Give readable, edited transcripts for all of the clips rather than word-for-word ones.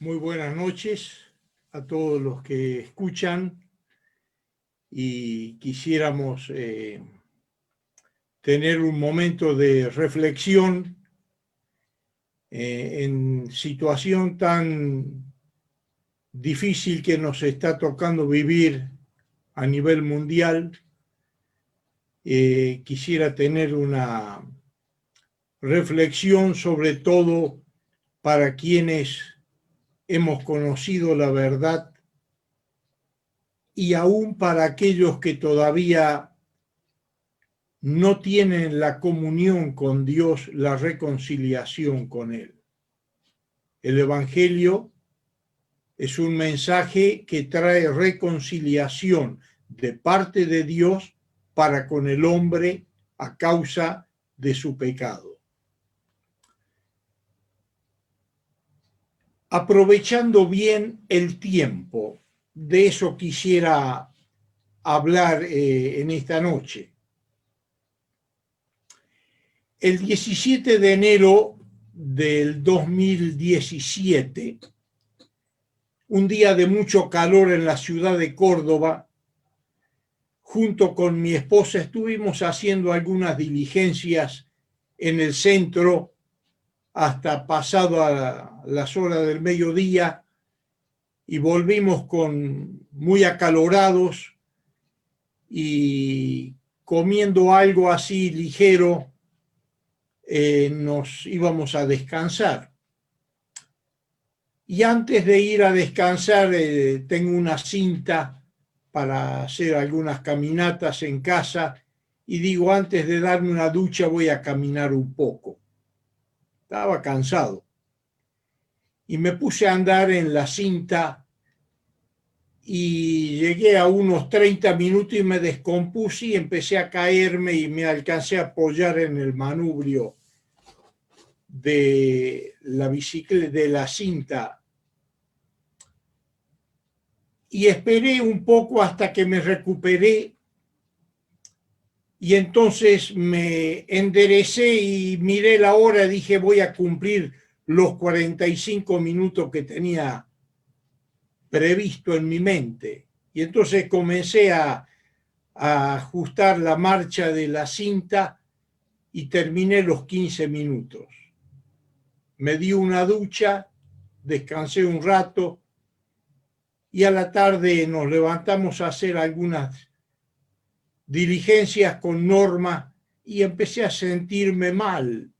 Muy buenas noches a todos los que escuchan y quisiéramos tener un momento de reflexión en situación tan difícil que nos está tocando vivir a nivel mundial. Quisiera tener una reflexión sobre todo para quienes hemos conocido la verdad y aún para aquellos que todavía no tienen la comunión con Dios, la reconciliación con Él. El Evangelio es un mensaje que trae reconciliación de parte de Dios para con el hombre a causa de su pecado. Aprovechando bien el tiempo, de eso quisiera hablar en esta noche. El 17 de enero del 2017, un día de mucho calor en la ciudad de Córdoba, junto con mi esposa estuvimos haciendo algunas diligencias en el centro hasta pasado a las horas del mediodía y volvimos muy acalorados y comiendo algo así ligero. Nos íbamos a descansar. Y antes de ir a descansar, tengo una cinta para hacer algunas caminatas en casa y digo, antes de darme una ducha voy a caminar un poco. Estaba cansado. Y me puse a andar en la cinta y llegué a unos 30 minutos y me descompuse y empecé a caerme y me alcancé a apoyar en el manubrio de la bicicleta, de la cinta, y esperé un poco hasta que me recuperé y entonces me enderecé y miré la hora, dije voy a cumplir los 45 minutos que tenía previsto en mi mente y entonces comencé a ajustar la marcha de la cinta y terminé los 15 minutos. Me di una ducha, descansé un rato y a la tarde nos levantamos a hacer algunas diligencias con Norma y empecé a sentirme mal,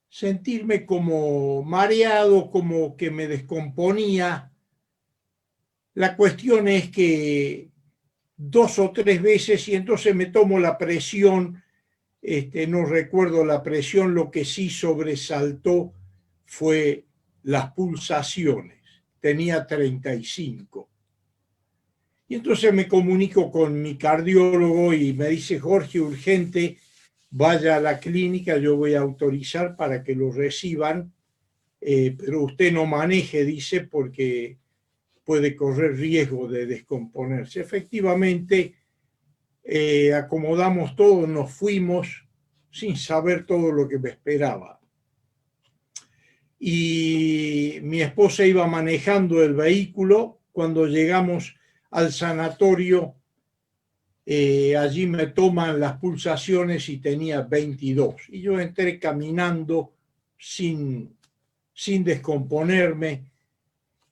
sentirme como mareado, como que me descomponía. La cuestión es que 2 o 3 veces y entonces me tomo la presión. No recuerdo la presión, lo que sí sobresaltó fue las pulsaciones, tenía 35. Y entonces me comunico con mi cardiólogo y me dice, Jorge, urgente, vaya a la clínica, yo voy a autorizar para que lo reciban, pero usted no maneje, dice, porque puede correr riesgo de descomponerse. Efectivamente, acomodamos todo, nos fuimos sin saber todo lo que me esperaba. Y mi esposa iba manejando el vehículo. Cuando llegamos al sanatorio, allí me toman las pulsaciones y tenía 22. Y yo entré caminando sin descomponerme.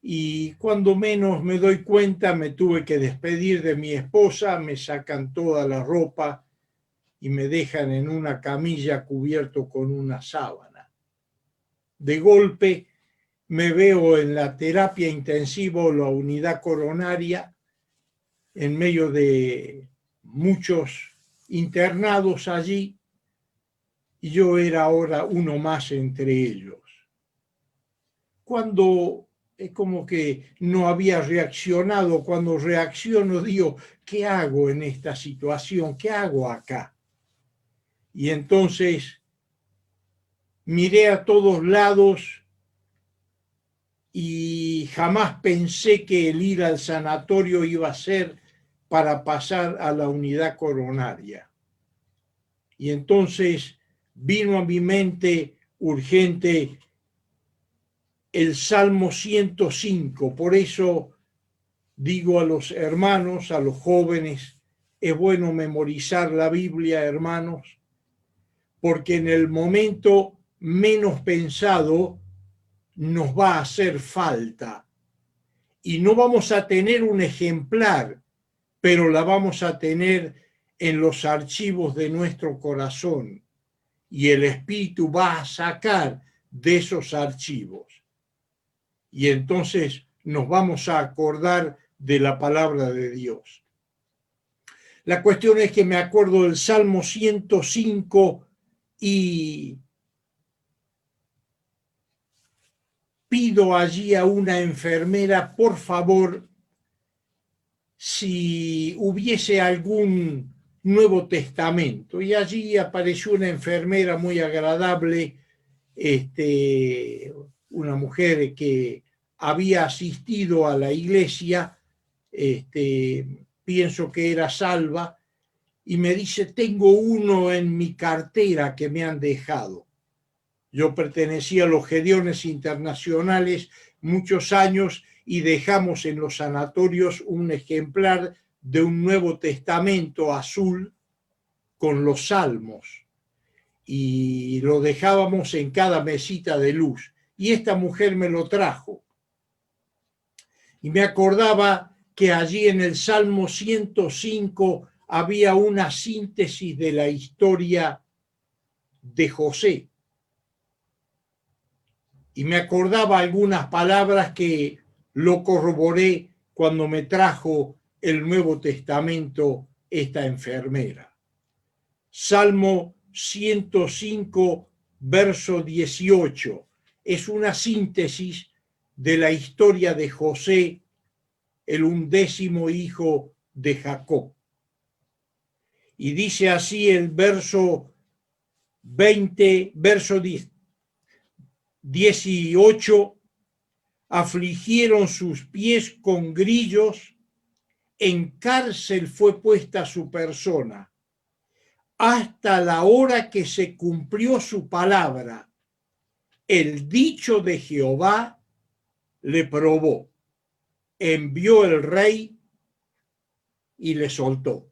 Y cuando menos me doy cuenta, me tuve que despedir de mi esposa, me sacan toda la ropa y me dejan en una camilla cubierto con una sábana. De golpe me veo en la terapia intensiva o la unidad coronaria, en medio de muchos internados allí, y yo era ahora uno más entre ellos. Cuando es como que no había reaccionado, cuando reacciono digo, ¿qué hago en esta situación? ¿Qué hago acá? Y entonces miré a todos lados y jamás pensé que el ir al sanatorio iba a ser para pasar a la unidad coronaria. Y entonces vino a mi mente urgente el Salmo 105. Por eso digo a los hermanos, a los jóvenes, es bueno memorizar la Biblia, hermanos, porque en el momento menos pensado nos va a hacer falta y no vamos a tener un ejemplar, pero la vamos a tener en los archivos de nuestro corazón y el Espíritu va a sacar de esos archivos. Y entonces nos vamos a acordar de la palabra de Dios. La cuestión es que me acuerdo del Salmo 105 y pido allí a una enfermera, por favor, si hubiese algún Nuevo Testamento. Y allí apareció una enfermera muy agradable, una mujer que había asistido a la iglesia, pienso que era salva, y me dice, tengo uno en mi cartera que me han dejado. Yo pertenecía a los Gedeones Internacionales muchos años y dejamos en los sanatorios un ejemplar de un Nuevo Testamento azul con los salmos y lo dejábamos en cada mesita de luz. Y esta mujer me lo trajo. Y me acordaba que allí en el Salmo 105 había una síntesis de la historia de José. Y me acordaba algunas palabras que lo corroboré cuando me trajo el Nuevo Testamento esta enfermera. Salmo 105, verso 18. Es una síntesis de la historia de José, el 11º hijo de Jacob. Y dice así el verso 20, verso 18, afligieron sus pies con grillos, en cárcel fue puesta su persona, hasta la hora que se cumplió su palabra. El dicho de Jehová le probó, envió el rey y le soltó.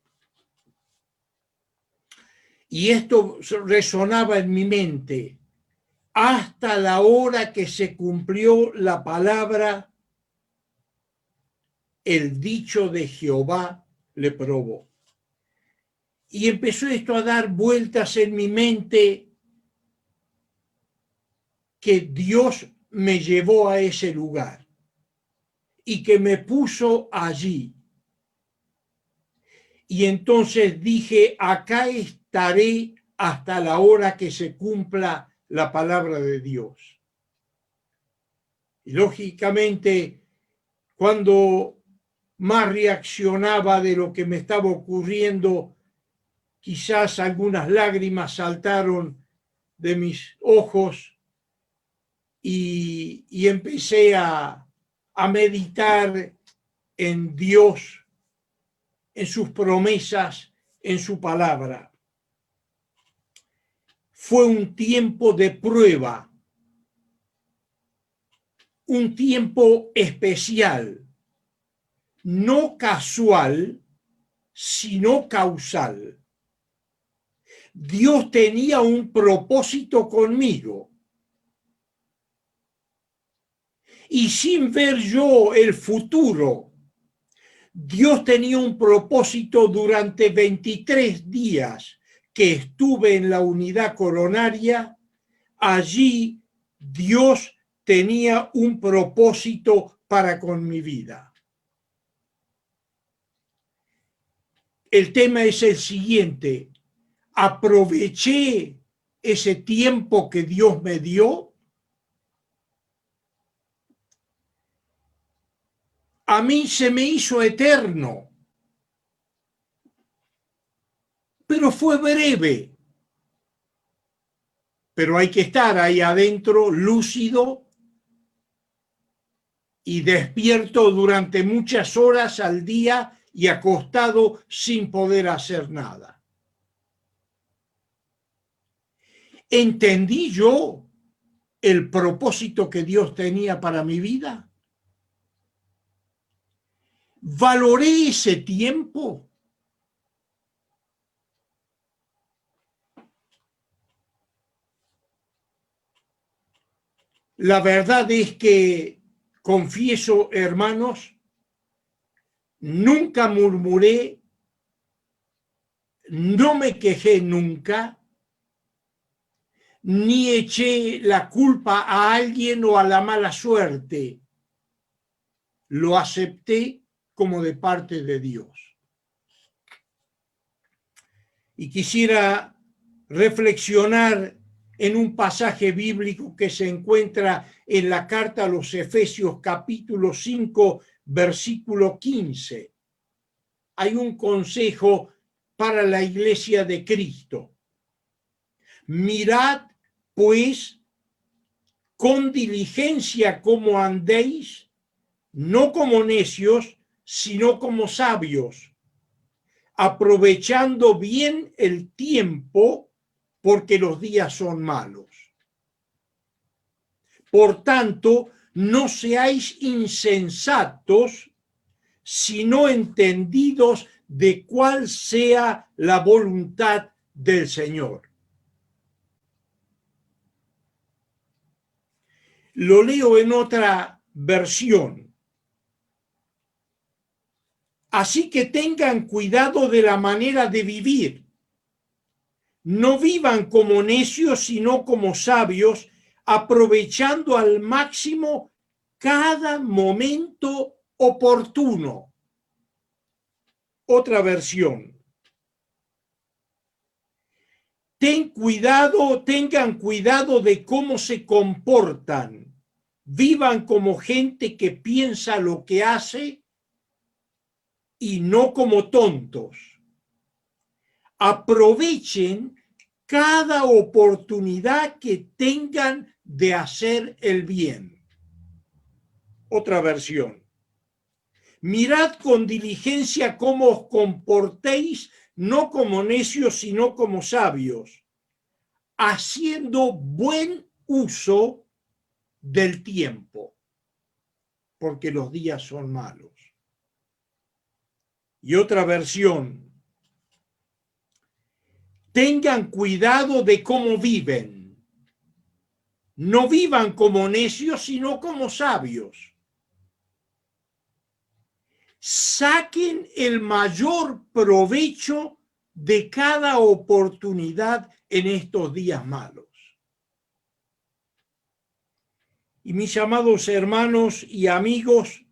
Y esto resonaba en mi mente. Hasta la hora que se cumplió la palabra, el dicho de Jehová le probó. Y empezó esto a dar vueltas en mi mente, que Dios me llevó a ese lugar y que me puso allí. Y entonces dije, acá estaré hasta la hora que se cumpla la palabra de Dios. Y lógicamente, cuando más reaccionaba de lo que me estaba ocurriendo, quizás algunas lágrimas saltaron de mis ojos y empecé a meditar en Dios, en sus promesas, en su palabra. Fue un tiempo de prueba, un tiempo especial, no casual, sino causal. Dios tenía un propósito conmigo. Y sin ver yo el futuro, Dios tenía un propósito durante 23 días que estuve en la unidad coronaria. Allí Dios tenía un propósito para con mi vida. El tema es el siguiente: ¿aproveché ese tiempo que Dios me dio? A mí se me hizo eterno, pero fue breve. Pero hay que estar ahí adentro, lúcido y despierto durante muchas horas al día y acostado sin poder hacer nada. Entendí yo el propósito que Dios tenía para mi vida? ¿Valoré ese tiempo? La verdad es que, confieso, hermanos, nunca murmuré, no me quejé nunca, ni eché la culpa a alguien o a la mala suerte. Lo acepté como de parte de Dios. Y quisiera reflexionar en un pasaje bíblico que se encuentra en la carta a los Efesios capítulo 5, versículo 15. Hay un consejo para la iglesia de Cristo. Mirad, pues, con diligencia cómo andéis, no como necios, sino como sabios, aprovechando bien el tiempo, porque los días son malos. Por tanto, no seáis insensatos, sino entendidos de cuál sea la voluntad del Señor. Lo leo en otra versión. Así que tengan cuidado de la manera de vivir. No vivan como necios, sino como sabios, aprovechando al máximo cada momento oportuno. Otra versión. Tengan cuidado de cómo se comportan. Vivan como gente que piensa lo que hace y no como tontos. Aprovechen cada oportunidad que tengan de hacer el bien. Otra versión. Mirad con diligencia cómo os comportéis, no como necios, sino como sabios, haciendo buen uso del tiempo, porque los días son malos. Y otra versión. Tengan cuidado de cómo viven. No vivan como necios, sino como sabios. Saquen el mayor provecho de cada oportunidad en estos días malos. Y mis amados hermanos y amigos,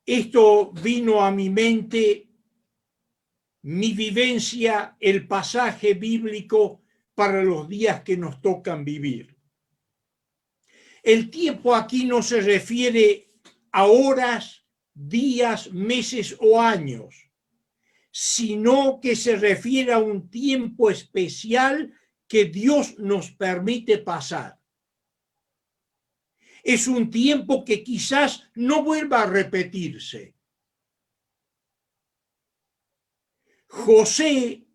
esto vino a mi mente, mi vivencia, el pasaje bíblico para los días que nos tocan vivir. El tiempo aquí no se refiere a horas, días, meses o años, sino que se refiere a un tiempo especial que Dios nos permite pasar. Es un tiempo que quizás no vuelva a repetirse. José,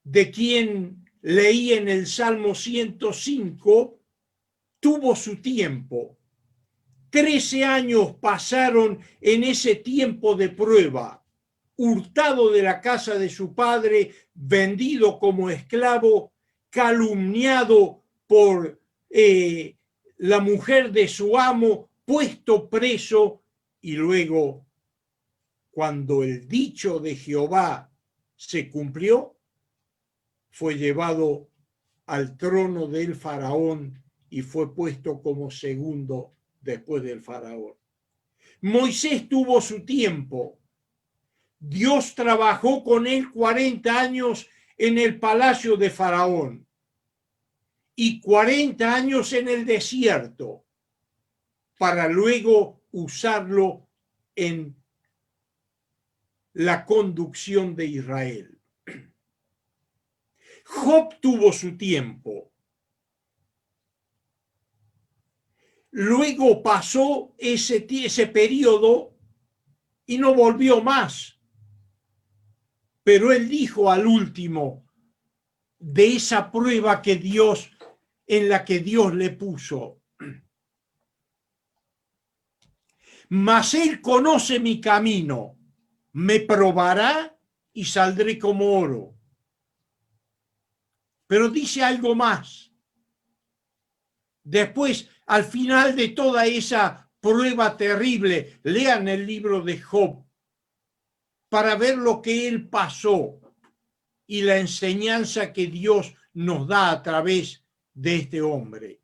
de quien leí en el Salmo 105, tuvo su tiempo. 13 años pasaron en ese tiempo de prueba, hurtado de la casa de su padre, vendido como esclavo, calumniado por la mujer de su amo, puesto preso, y luego, cuando el dicho de Jehová se cumplió, fue llevado al trono del faraón y fue puesto como segundo después del faraón. Moisés tuvo su tiempo. Dios trabajó con él 40 años en el palacio de faraón y 40 años en el desierto para luego usarlo en la conducción de Israel. Job tuvo su tiempo. Luego pasó ese periodo y no volvió más. Pero él dijo al último, de esa prueba que en la que Dios le puso. Mas él conoce mi camino, me probará y saldré como oro. Pero dice algo más. Después, al final de toda esa prueba terrible, lean el libro de Job para ver lo que él pasó y la enseñanza que Dios nos da a través de este hombre.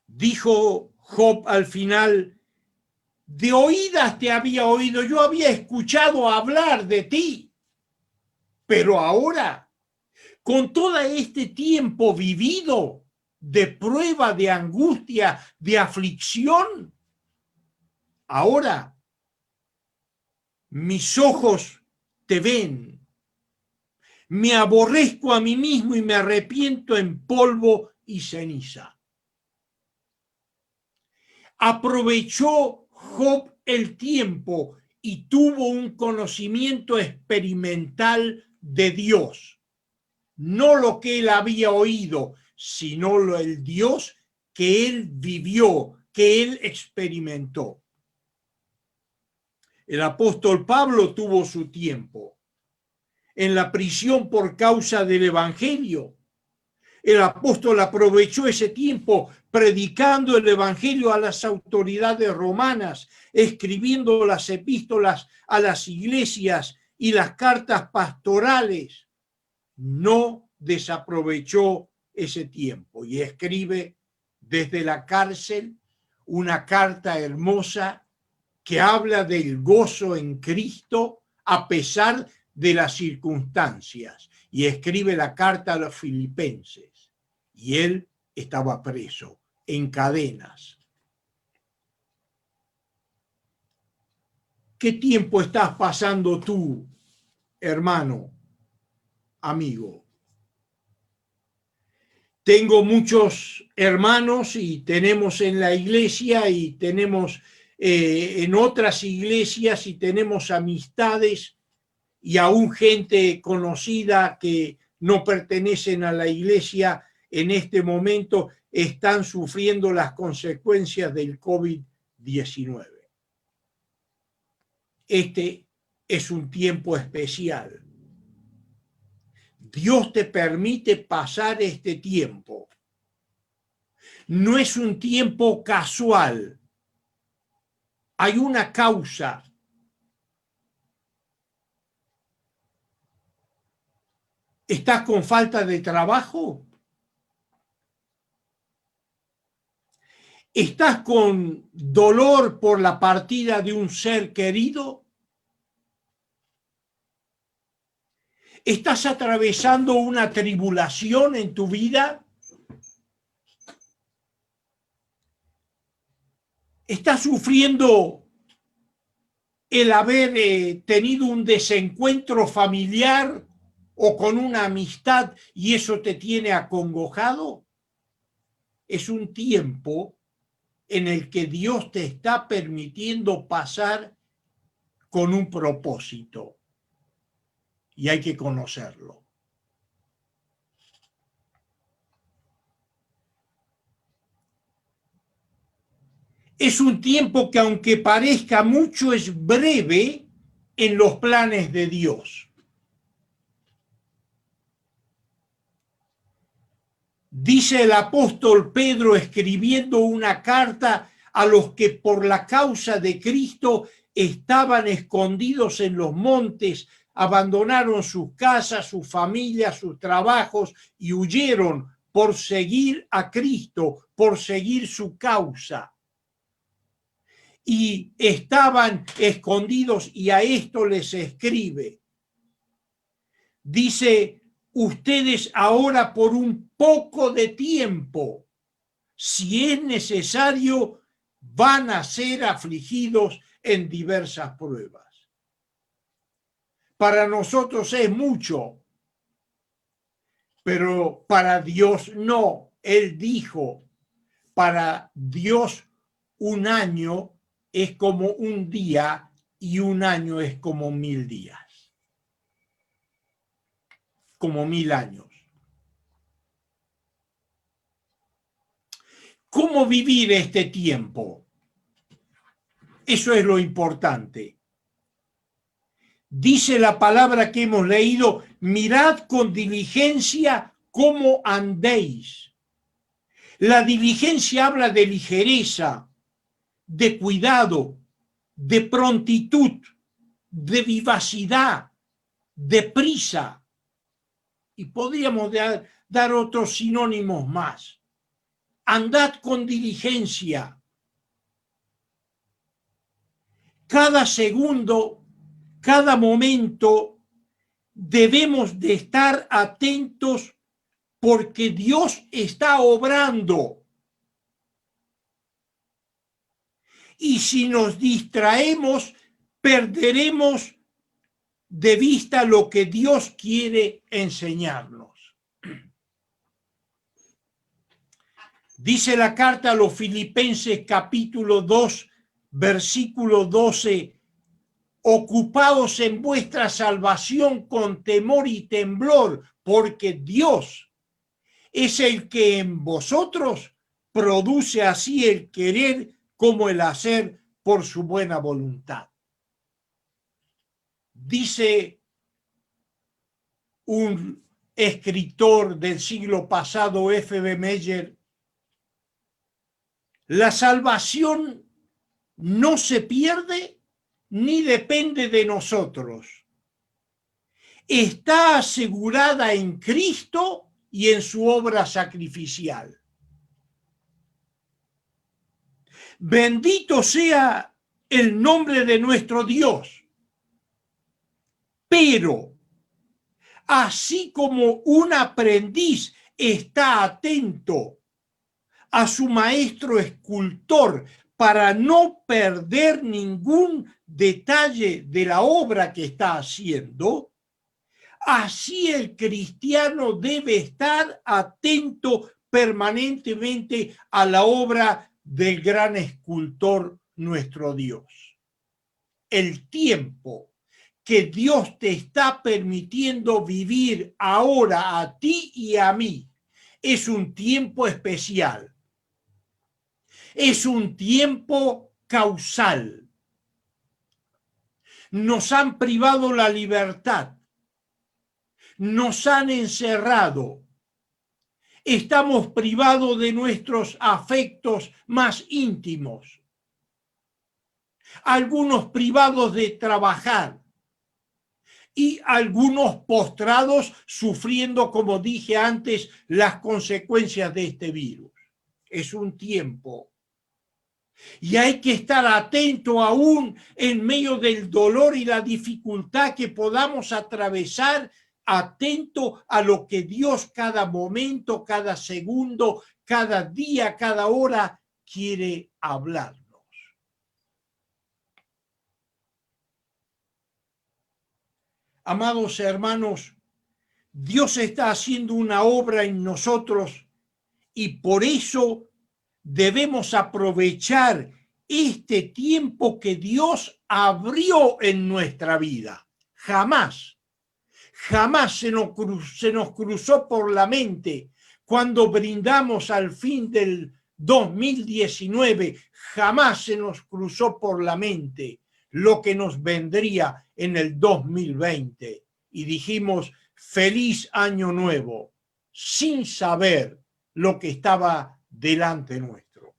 Dijo Job al final: de oídas te había oído, yo había escuchado hablar de ti, pero ahora, con todo este tiempo vivido de prueba, de angustia, de aflicción, ahora mis ojos te ven, me aborrezco a mí mismo y me arrepiento en polvo y ceniza. Aprovechó Job el tiempo y tuvo un conocimiento experimental de Dios. No lo que él había oído, sino el Dios que él vivió, que él experimentó. El apóstol Pablo tuvo su tiempo en la prisión por causa del evangelio. El apóstol aprovechó ese tiempo predicando el evangelio a las autoridades romanas, escribiendo las epístolas a las iglesias y las cartas pastorales. No desaprovechó ese tiempo y escribe desde la cárcel una carta hermosa que habla del gozo en Cristo a pesar de las circunstancias, y escribe la carta a los filipenses, y él estaba preso, en cadenas. ¿Qué tiempo estás pasando tú, hermano, amigo? Tengo muchos hermanos y tenemos en la iglesia y tenemos en otras iglesias y tenemos amistades y aún gente conocida que no pertenecen a la iglesia en este momento están sufriendo las consecuencias del COVID-19. Este es un tiempo especial. Dios te permite pasar este tiempo. No es un tiempo casual. Hay una causa. ¿Estás con falta de trabajo? ¿Estás con dolor por la partida de un ser querido? ¿Estás atravesando una tribulación en tu vida? ¿Estás sufriendo el haber tenido un desencuentro familiar o con una amistad y eso te tiene acongojado? Es un tiempo en el que Dios te está permitiendo pasar con un propósito y hay que conocerlo. Es un tiempo que, aunque parezca mucho, es breve en los planes de Dios. Dice el apóstol Pedro escribiendo una carta a los que por la causa de Cristo estaban escondidos en los montes, abandonaron sus casas, sus familias, sus trabajos y huyeron por seguir a Cristo, por seguir su causa. Y estaban escondidos y a esto les escribe. Dice: ustedes ahora por un poco de tiempo, si es necesario, van a ser afligidos en diversas pruebas. Para nosotros es mucho, pero para Dios no. Él dijo, para Dios un año es como un día y un año es como 1000 días. como 1000 años. ¿Cómo vivir este tiempo? Eso es lo importante. Dice la palabra que hemos leído, mirad con diligencia cómo andéis. La diligencia habla de ligereza, de cuidado, de prontitud, de vivacidad, de prisa. Y podríamos dar otros sinónimos más. Andad con diligencia. Cada segundo, cada momento debemos de estar atentos porque Dios está obrando. Y si nos distraemos, perderemos de vista lo que Dios quiere enseñarnos. Dice la carta a los Filipenses capítulo 2, versículo 12, ocupaos en vuestra salvación con temor y temblor, porque Dios es el que en vosotros produce así el querer como el hacer por su buena voluntad. Dice un escritor del siglo pasado, F.B. Meyer, la salvación no se pierde ni depende de nosotros. Está asegurada en Cristo y en su obra sacrificial. Bendito sea el nombre de nuestro Dios. Pero, así como un aprendiz está atento a su maestro escultor para no perder ningún detalle de la obra que está haciendo, así el cristiano debe estar atento permanentemente a la obra del gran escultor nuestro Dios. El tiempo que Dios te está permitiendo vivir ahora a ti y a mí es un tiempo especial. Es un tiempo causal. Nos han privado la libertad. Nos han encerrado. Estamos privados de nuestros afectos más íntimos. Algunos privados de trabajar y algunos postrados sufriendo, como dije antes, las consecuencias de este virus. Es un tiempo. Y hay que estar atento aún en medio del dolor y la dificultad que podamos atravesar, atento a lo que Dios cada momento, cada segundo, cada día, cada hora quiere hablarnos. Amados hermanos, Dios está haciendo una obra en nosotros y por eso debemos aprovechar este tiempo que Dios abrió en nuestra vida. Jamás se nos cruzó por la mente cuando brindamos al fin del 2019, jamás se nos cruzó por la mente lo que nos vendría en el 2020. Y dijimos, feliz año nuevo, sin saber lo que estaba delante nuestro.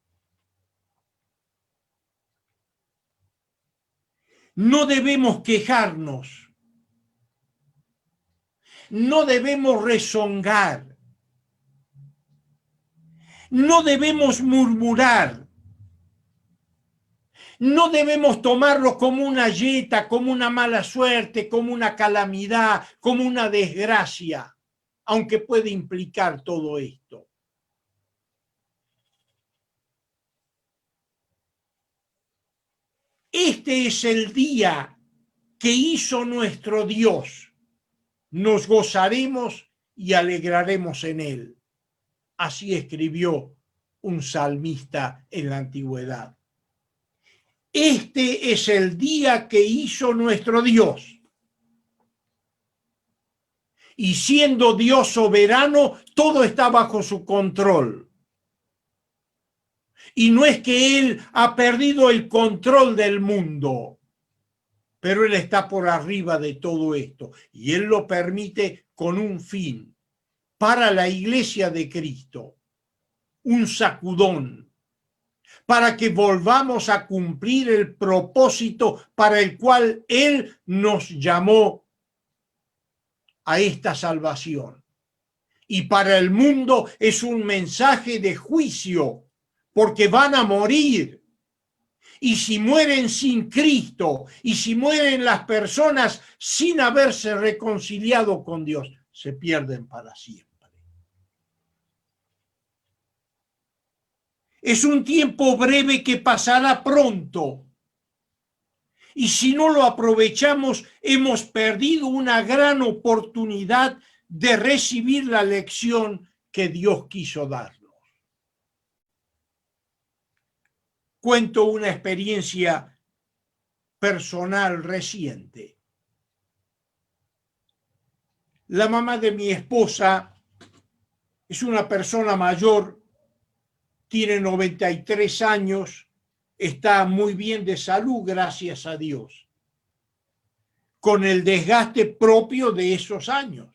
No debemos quejarnos. No debemos rezongar. No debemos murmurar. No debemos tomarlo como una yeta, como una mala suerte, como una calamidad, como una desgracia, aunque puede implicar todo esto. Este es el día que hizo nuestro Dios. Nos gozaremos y alegraremos en él. Así escribió un salmista en la antigüedad. Este es el día que hizo nuestro Dios. Y siendo Dios soberano, todo está bajo su control. Y no es que Él ha perdido el control del mundo, pero Él está por arriba de todo esto. Y Él lo permite con un fin, para la iglesia de Cristo, un sacudón, para que volvamos a cumplir el propósito para el cual Él nos llamó a esta salvación. Y para el mundo es un mensaje de juicio, porque van a morir. Y si mueren sin Cristo, y si mueren las personas sin haberse reconciliado con Dios, se pierden para siempre. Es un tiempo breve que pasará pronto. Y si no lo aprovechamos, hemos perdido una gran oportunidad de recibir la lección que Dios quiso darnos. Cuento una experiencia personal reciente. La mamá de mi esposa es una persona mayor, tiene 93 años, está muy bien de salud, gracias a Dios, con el desgaste propio de esos años.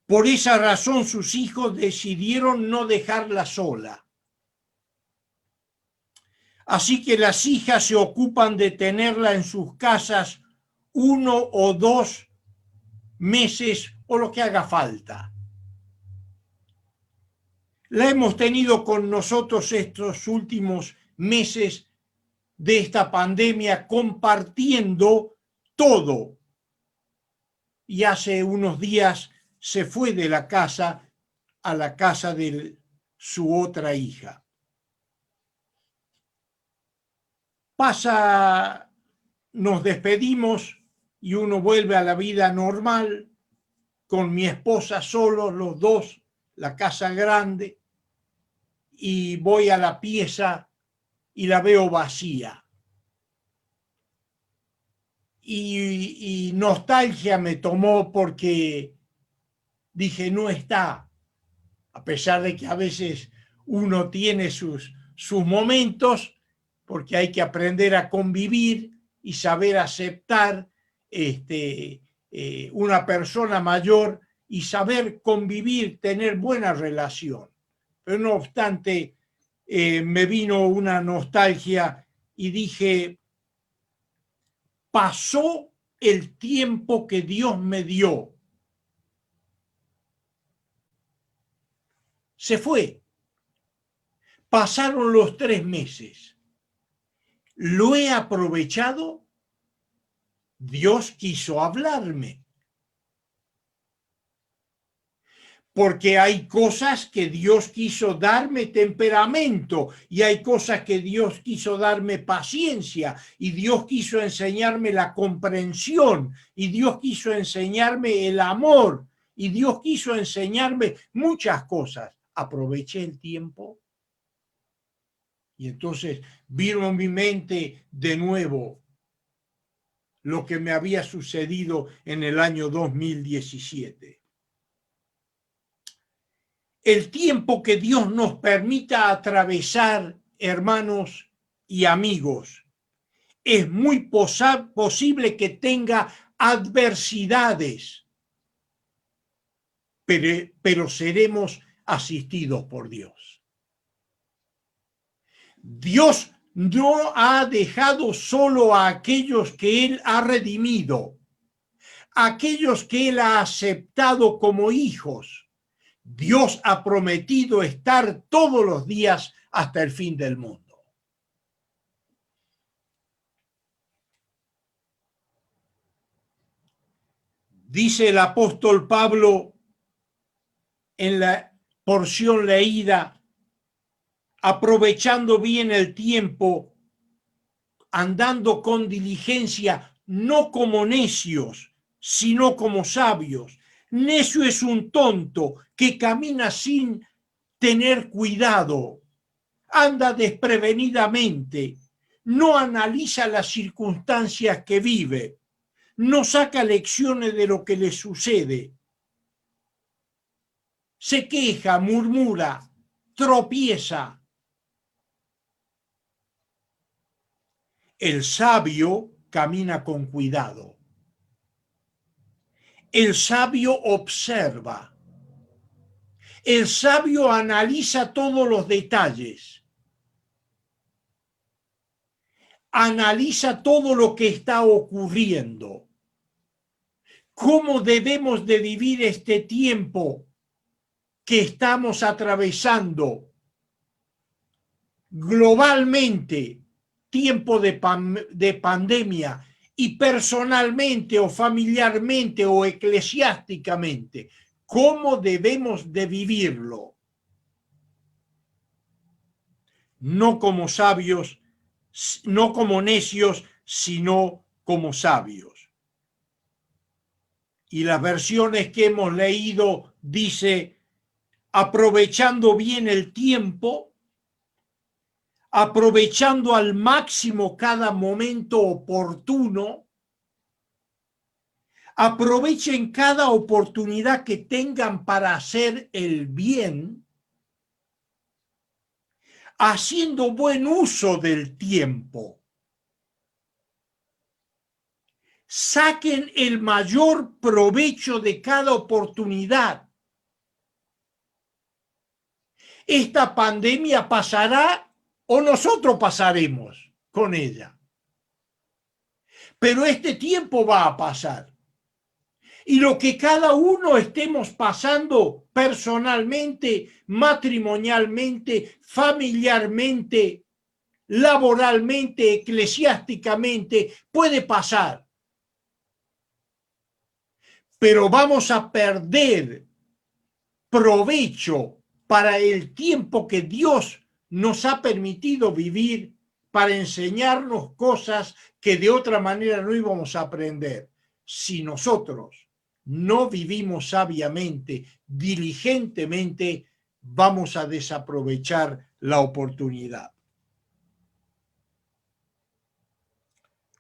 Por esa razón sus hijos decidieron no dejarla sola. Así que las hijas se ocupan de tenerla en sus casas 1 o 2 meses o lo que haga falta. La hemos tenido con nosotros estos últimos meses de esta pandemia compartiendo todo. Y hace unos días se fue de la casa a la casa de su otra hija. Nos despedimos y uno vuelve a la vida normal, con mi esposa solos, los dos, la casa grande, y voy a la pieza y la veo vacía. Y nostalgia me tomó porque dije, no está, a pesar de que a veces uno tiene sus momentos, porque hay que aprender a convivir y saber aceptar una persona mayor y saber convivir, tener buena relación. Pero no obstante, me vino una nostalgia y dije, pasó el tiempo que Dios me dio. Se fue. Pasaron los 3 meses. ¿Lo he aprovechado? Dios quiso hablarme. Porque hay cosas que Dios quiso darme temperamento y hay cosas que Dios quiso darme paciencia y Dios quiso enseñarme la comprensión y Dios quiso enseñarme el amor y Dios quiso enseñarme muchas cosas. Aproveché el tiempo y entonces vino en mi mente de nuevo lo que me había sucedido en el año 2017. El tiempo que Dios nos permita atravesar, hermanos y amigos, es muy posible que tenga adversidades, pero seremos asistidos por Dios. Dios no ha dejado solo a aquellos que Él ha redimido, aquellos que Él ha aceptado como hijos. Dios ha prometido estar todos los días hasta el fin del mundo. Dice el apóstol Pablo en la porción leída, aprovechando bien el tiempo, andando con diligencia, no como necios, sino como sabios. Necio es un tonto que camina sin tener cuidado, anda desprevenidamente, no analiza las circunstancias que vive, no saca lecciones de lo que le sucede. Se queja, murmura, tropieza. El sabio camina con cuidado. El sabio observa. El sabio analiza todos los detalles. Analiza todo lo que está ocurriendo. ¿Cómo debemos de vivir este tiempo que estamos atravesando globalmente, tiempo de pandemia, y personalmente o familiarmente o eclesiásticamente? ¿Cómo debemos de vivirlo? No como sabios, no como necios, sino como sabios. Y las versiones que hemos leído dice, aprovechando bien el tiempo, aprovechando al máximo cada momento oportuno, aprovechen cada oportunidad que tengan para hacer el bien, haciendo buen uso del tiempo. Saquen el mayor provecho de cada oportunidad. Esta pandemia pasará o nosotros pasaremos con ella. Pero este tiempo va a pasar. Y lo que cada uno estemos pasando personalmente, matrimonialmente, familiarmente, laboralmente, eclesiásticamente, puede pasar. Pero vamos a perder provecho para el tiempo que Dios nos ha permitido vivir para enseñarnos cosas que de otra manera no íbamos a aprender. Si nosotros no vivimos sabiamente, diligentemente, vamos a desaprovechar la oportunidad.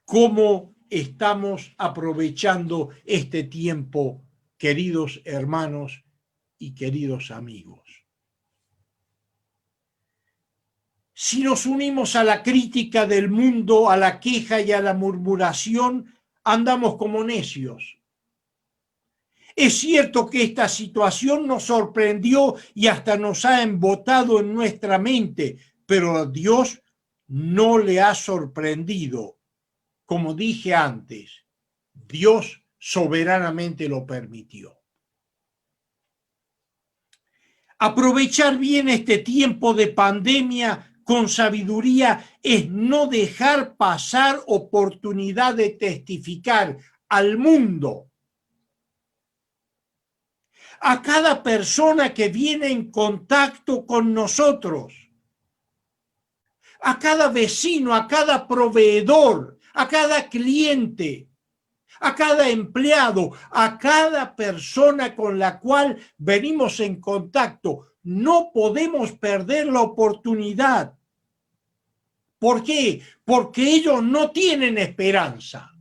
¿Cómo estamos aprovechando este tiempo, queridos hermanos y queridos amigos? Si nos unimos a la crítica del mundo, a la queja y a la murmuración, andamos como necios. Es cierto que esta situación nos sorprendió y hasta nos ha embotado en nuestra mente, pero a Dios no le ha sorprendido. Como dije antes, Dios soberanamente lo permitió. Aprovechar bien este tiempo de pandemia con sabiduría es no dejar pasar oportunidad de testificar al mundo, a cada persona que viene en contacto con nosotros, a cada vecino, a cada proveedor, a cada cliente, a cada empleado, a cada persona con la cual venimos en contacto. No podemos perder la oportunidad. ¿Por qué? Porque ellos no tienen esperanza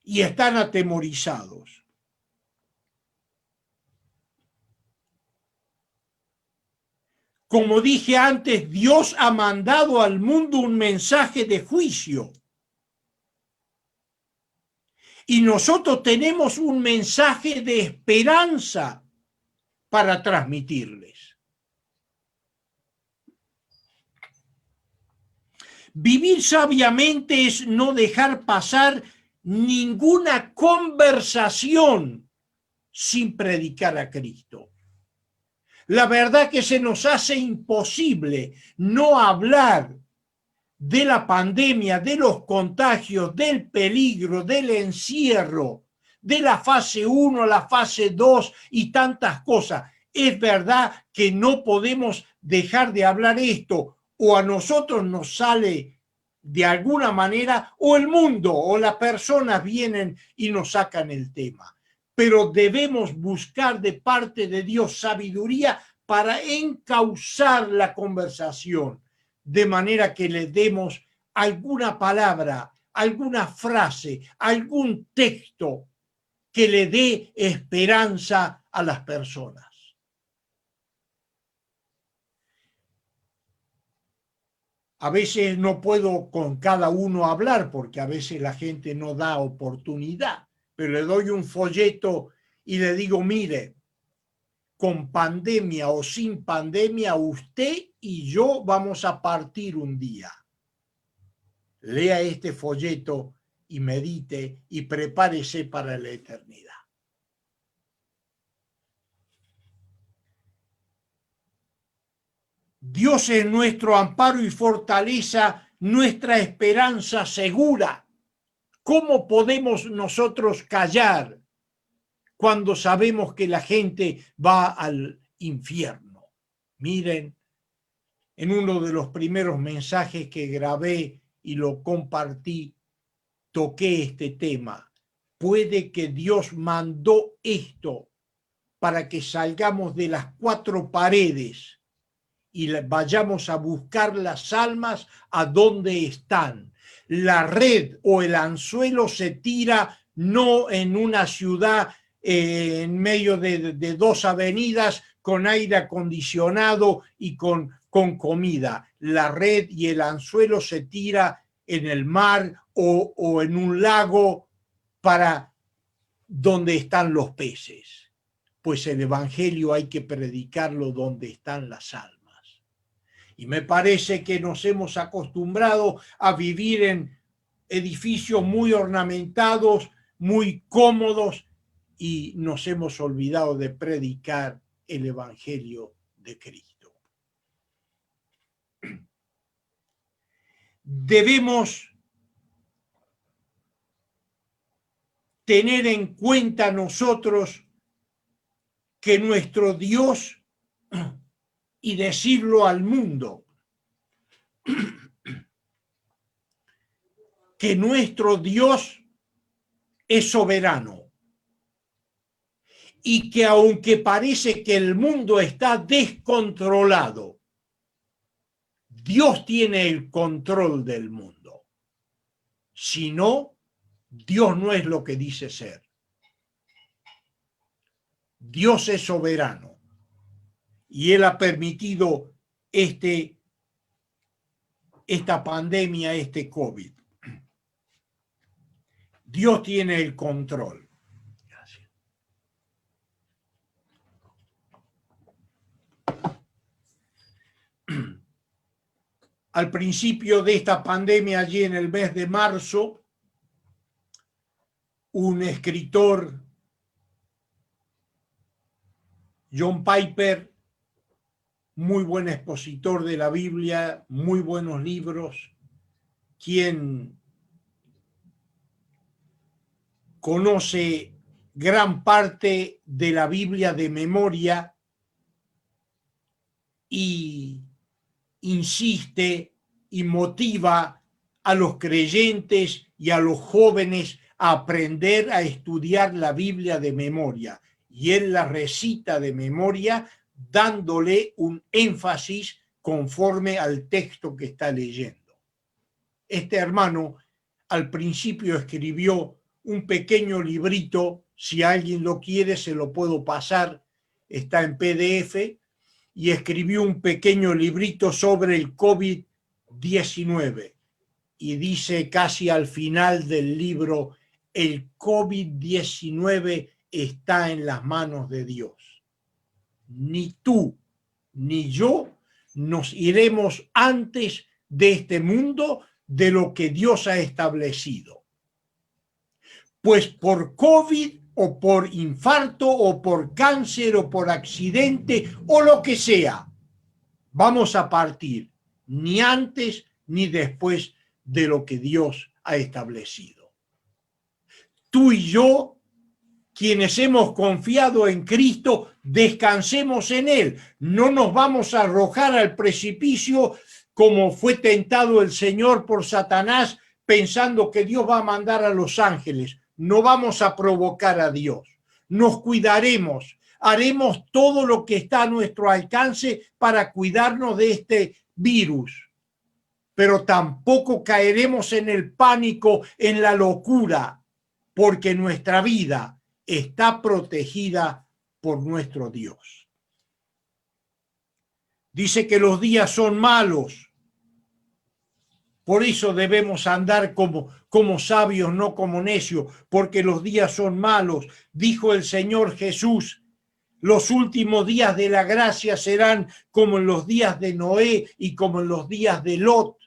y están atemorizados. Como dije antes, Dios ha mandado al mundo un mensaje de juicio. Y nosotros tenemos un mensaje de esperanza para transmitirles. Vivir sabiamente es no dejar pasar ninguna conversación sin predicar a Cristo. La verdad que se nos hace imposible no hablar de la pandemia, de los contagios, del peligro, del encierro, de la fase 1, la fase 2 y tantas cosas. Es verdad que no podemos dejar de hablar esto, o a nosotros nos sale de alguna manera, o el mundo o las personas vienen y nos sacan el tema. Pero debemos buscar de parte de Dios sabiduría para encauzar la conversación, de manera que le demos alguna palabra, alguna frase, algún texto que le dé esperanza a las personas. A veces no puedo con cada uno hablar porque a veces la gente no da oportunidad, pero le doy un folleto y le digo, mire, con pandemia o sin pandemia, usted y yo vamos a partir un día. Lea este folleto y medite y prepárese para la eternidad. Dios es nuestro amparo y fortaleza, nuestra esperanza segura. ¿Cómo podemos nosotros callar cuando sabemos que la gente va al infierno? Miren, en uno de los primeros mensajes que grabé y lo compartí, toqué este tema. Puede que Dios mandó esto para que salgamos de las cuatro paredes y vayamos a buscar las almas a donde están. La red o el anzuelo se tira no en una ciudad en medio de dos avenidas con aire acondicionado y con comida. La red y el anzuelo se tira en el mar o en un lago para donde están los peces. Pues el evangelio hay que predicarlo donde están las almas. Y me parece que nos hemos acostumbrado a vivir en edificios muy ornamentados, muy cómodos, y nos hemos olvidado de predicar el evangelio de Cristo. Debemos tener en cuenta nosotros que nuestro Dios, y decirlo al mundo, que nuestro Dios es soberano y que aunque parece que el mundo está descontrolado, Dios tiene el control del mundo. Si no, Dios no es lo que dice ser. Dios es soberano y Él ha permitido esta pandemia, este COVID. Dios tiene el control. Gracias. Al principio de esta pandemia, allí en el mes de marzo, un escritor, John Piper, muy buen expositor de la Biblia, muy buenos libros, quien conoce gran parte de la Biblia de memoria y insiste y motiva a los creyentes y a los jóvenes a aprender a estudiar la Biblia de memoria. Y él la recita de memoria dándole un énfasis conforme al texto que está leyendo. Este hermano al principio escribió un pequeño librito, si alguien lo quiere se lo puedo pasar, está en PDF, y escribió un pequeño librito sobre el COVID-19. Y dice casi al final del libro, el COVID-19 está en las manos de Dios. Ni tú ni yo nos iremos antes de este mundo de lo que Dios ha establecido. Pues por COVID o por infarto o por cáncer o por accidente o lo que sea, vamos a partir ni antes ni después de lo que Dios ha establecido. Tú y yo, quienes hemos confiado en Cristo, descansemos en Él. No nos vamos a arrojar al precipicio como fue tentado el Señor por Satanás, pensando que Dios va a mandar a los ángeles. No vamos a provocar a Dios. Nos cuidaremos. Haremos todo lo que está a nuestro alcance para cuidarnos de este virus. pero tampoco caeremos en el pánico, en la locura, porque nuestra vida está protegida por nuestro Dios. Dice que los días son malos. Por eso debemos andar como sabios, no como necios, porque los días son malos. Dijo el Señor Jesús, los últimos días de la gracia serán como en los días de Noé y como en los días de Lot.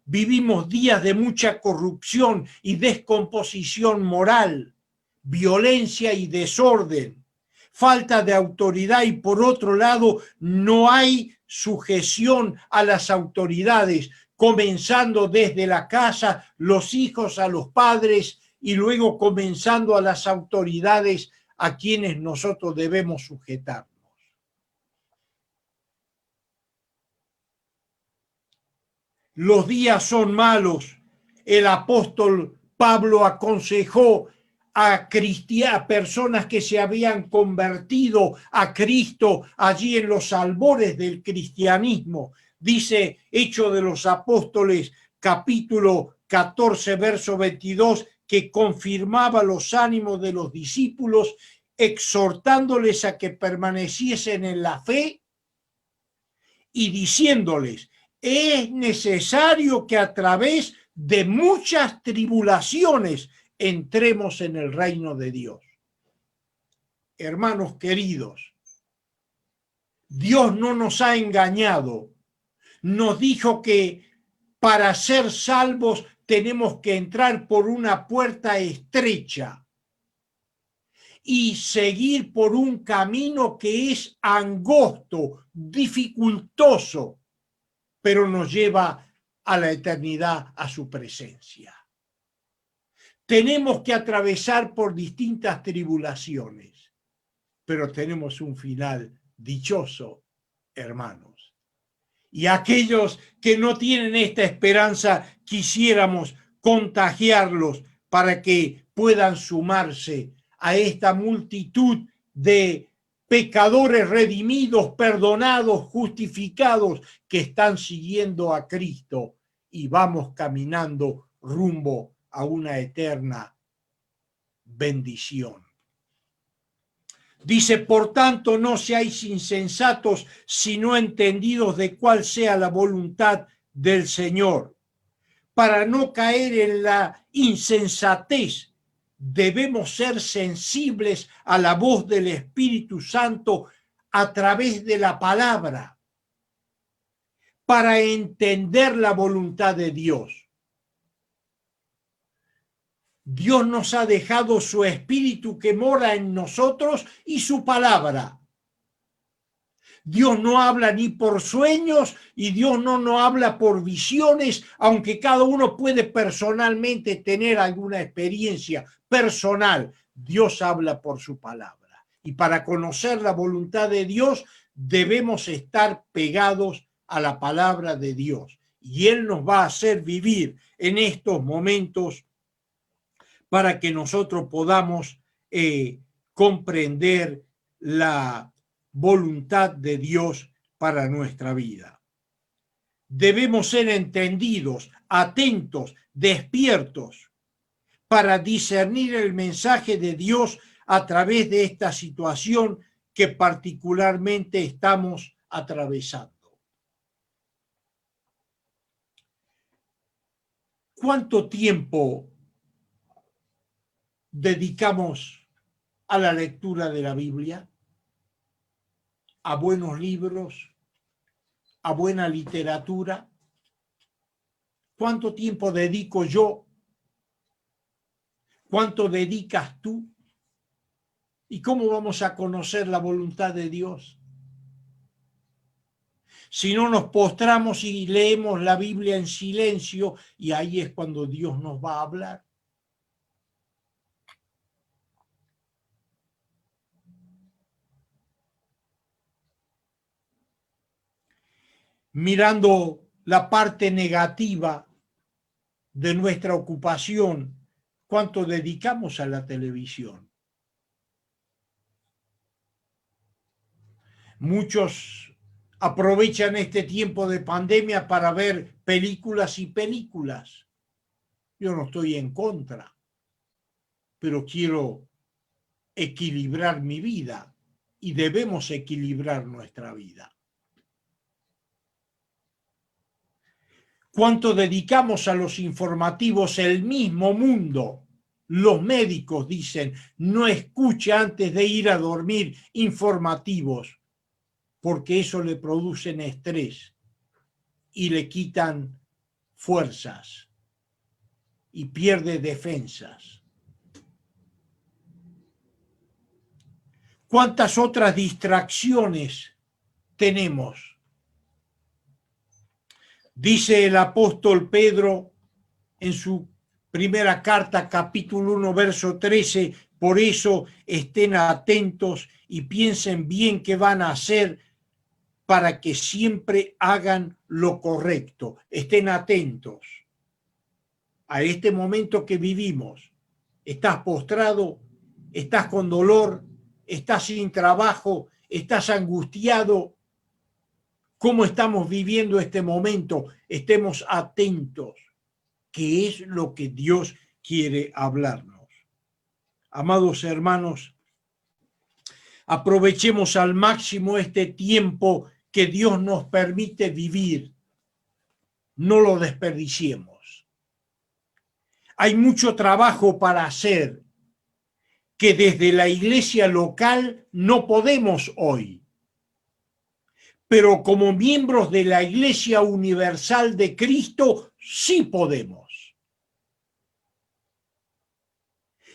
Vivimos días de mucha corrupción y descomposición moral, violencia y desorden, falta de autoridad y por otro lado no hay sujeción a las autoridades, comenzando desde la casa, los hijos a los padres y luego comenzando a las autoridades a quienes nosotros debemos sujetarnos. Los días son malos. El apóstol Pablo aconsejó a personas que se habían convertido a Cristo allí en los albores del cristianismo. Dice Hechos de los Apóstoles, capítulo 14, verso 22, que confirmaba los ánimos de los discípulos, exhortándoles a que permaneciesen en la fe y diciéndoles, es necesario que a través de muchas tribulaciones entremos en el reino de Dios. Hermanos queridos, Dios no nos ha engañado. Nos dijo que para ser salvos tenemos que entrar por una puerta estrecha y seguir por un camino que es angosto, dificultoso, pero nos lleva a la eternidad, a su presencia. Tenemos que atravesar por distintas tribulaciones, pero tenemos un final dichoso, hermanos. Y aquellos que no tienen esta esperanza, quisiéramos contagiarlos para que puedan sumarse a esta multitud de pecadores redimidos, perdonados, justificados, que están siguiendo a Cristo y vamos caminando rumbo a una eterna bendición. Dice, por tanto, no seáis insensatos, sino entendidos de cuál sea la voluntad del Señor. Para no caer en la insensatez, debemos ser sensibles a la voz del Espíritu Santo a través de la palabra, para entender la voluntad de Dios. Dios nos ha dejado su Espíritu que mora en nosotros y su palabra. Dios no habla ni por sueños y Dios no habla por visiones, aunque cada uno puede personalmente tener alguna experiencia personal. Dios habla por su palabra. Y para conocer la voluntad de Dios debemos estar pegados a la palabra de Dios. Y Él nos va a hacer vivir en estos momentos para que nosotros podamos comprender la voluntad de Dios para nuestra vida. Debemos ser entendidos, atentos, despiertos, para discernir el mensaje de Dios a través de esta situación que particularmente estamos atravesando. ¿Cuánto tiempo dedicamos a la lectura de la Biblia, a buenos libros, a buena literatura? ¿Cuánto tiempo dedico yo? ¿Cuánto dedicas tú? ¿Y cómo vamos a conocer la voluntad de Dios? Si no nos postramos y leemos la Biblia en silencio, y ahí es cuando Dios nos va a hablar. Mirando la parte negativa de nuestra ocupación, ¿cuánto dedicamos a la televisión? Muchos aprovechan este tiempo de pandemia para ver películas y películas. Yo no estoy en contra, pero quiero equilibrar mi vida y debemos equilibrar nuestra vida. ¿Cuánto dedicamos a los informativos? El mismo mundo, los médicos dicen, no escuche antes de ir a dormir informativos, porque eso le producen estrés y le quitan fuerzas y pierde defensas. ¿Cuántas otras distracciones tenemos? Dice el apóstol Pedro en su primera carta, capítulo 1, verso 13, por eso estén atentos y piensen bien qué van a hacer para que siempre hagan lo correcto. Estén atentos a este momento que vivimos. Estás postrado, estás con dolor, estás sin trabajo, estás angustiado. ¿Cómo estamos viviendo este momento? Estemos atentos, que es lo que Dios quiere hablarnos. Amados hermanos, aprovechemos al máximo este tiempo que Dios nos permite vivir. No lo desperdiciemos. Hay mucho trabajo para hacer que desde la iglesia local no podemos hoy. Pero como miembros de la Iglesia Universal de Cristo, sí podemos.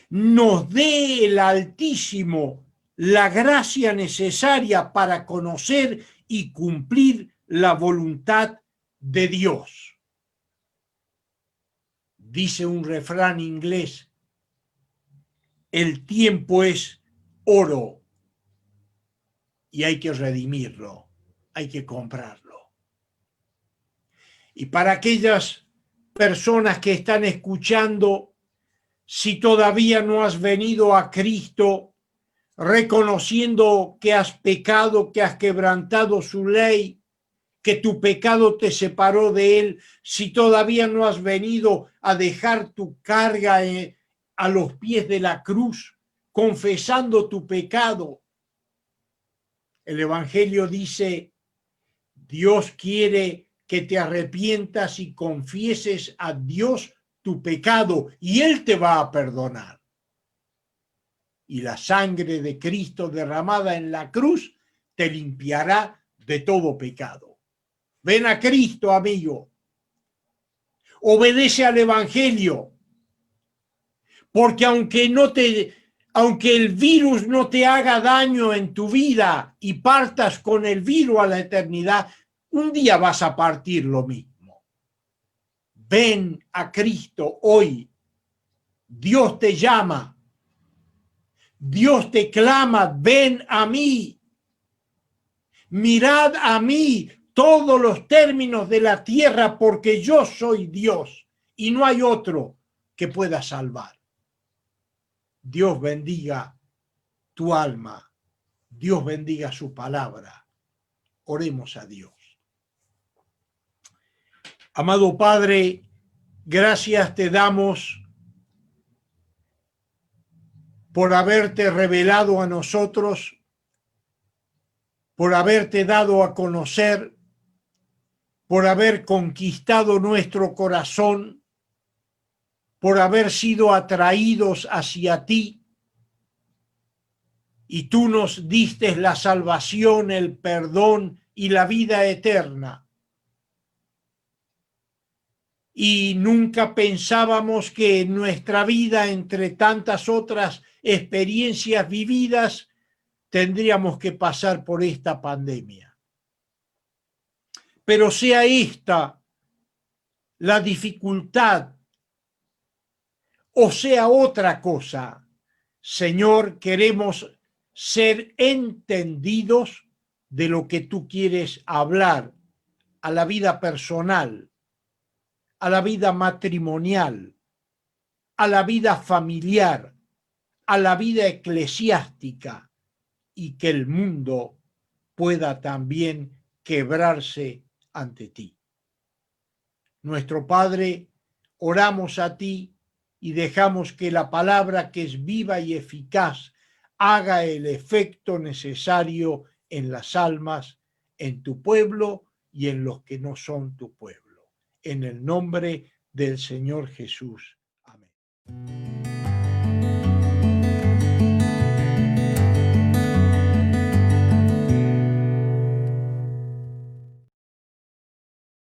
Nos dé el Altísimo la gracia necesaria para conocer y cumplir la voluntad de Dios. Dice un refrán inglés, el tiempo es oro y hay que redimirlo, hay que comprarlo. Y para aquellas personas que están escuchando, si todavía no has venido a Cristo, reconociendo que has pecado, que has quebrantado su ley, que tu pecado te separó de él, si todavía no has venido a dejar tu carga a los pies de la cruz, confesando tu pecado, el Evangelio dice, Dios quiere que te arrepientas y confieses a Dios tu pecado y Él te va a perdonar. Y la sangre de Cristo derramada en la cruz te limpiará de todo pecado. Ven a Cristo, amigo. Obedece al Evangelio. Porque aunque el virus no te haga daño en tu vida y partas con el virus a la eternidad, un día vas a partir lo mismo. Ven a Cristo hoy. Dios te llama. Dios te clama, ven a mí. Mirad a mí todos los términos de la tierra, porque yo soy Dios y no hay otro que pueda salvar. Dios bendiga tu alma. Dios bendiga su palabra. Oremos a Dios. Amado Padre, gracias te damos por haberte revelado a nosotros, por haberte dado a conocer, por haber conquistado nuestro corazón, por haber sido atraídos hacia ti, y tú nos diste la salvación, el perdón y la vida eterna. Y nunca pensábamos que en nuestra vida, entre tantas otras experiencias vividas, tendríamos que pasar por esta pandemia. Pero sea esta la dificultad o sea otra cosa, Señor, queremos ser entendidos de lo que tú quieres hablar a la vida personal, a la vida matrimonial, a la vida familiar, a la vida eclesiástica, y que el mundo pueda también quebrarse ante ti. Nuestro Padre, oramos a ti y dejamos que la palabra, que es viva y eficaz, haga el efecto necesario en las almas, en tu pueblo y en los que no son tu pueblo. En el nombre del Señor Jesús. Amén.